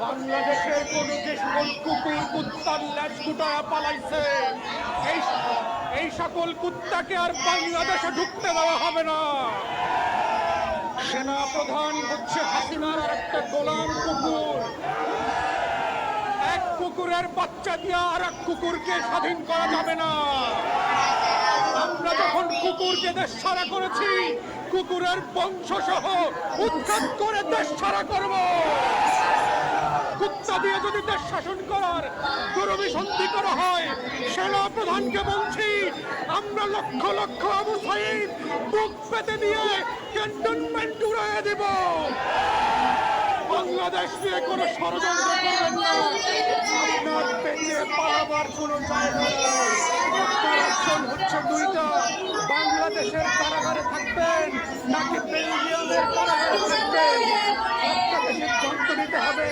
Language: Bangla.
বাংলাদেশের কোন যে সকল কুকুর কুত্তার ল্যাজ গুটায়া পালাইছে, এই এই সকল কুত্তাকে আর বাংলাদেশে ঢুকতে দেওয়া হবে না। সেনা প্রধান হচ্ছে হাসিনার আর একটা গোলাম কুকুর। এক কুকুরের বাচ্চা দিয়ে আর এক কুকুরকে স্বাধীন করা যাবে না। আমরা যখন কুকুরকে দেশ ছাড়া করেছি, কুকুরের বংশ সহ উৎখাত করে দেশ ছাড়া করব। কুত্তা দিয়ে যদি দেশ শাসন করার দুরভিসন্ধি করা হয়, সেনা প্রধানকে বলছি, আমরা লক্ষ লক্ষ আবু সাঈদ বুক পেতে দিয়ে ক্যান্টনমেন্ট উড়িয়ে দেব। বাংলাদেশ নিয়ে কোনো ষড়যন্ত্র করবেন না। আপনার বেঁচে পালাবার কোনো জায়গা নেই। আপনার অপশন হচ্ছে দুইটা: বাংলাদেশের কারাগারে থাকবেন নাকি বেলজিয়ামের কারাগারে থাকবেন। আপনাকে সিদ্ধান্ত নিতে হবে।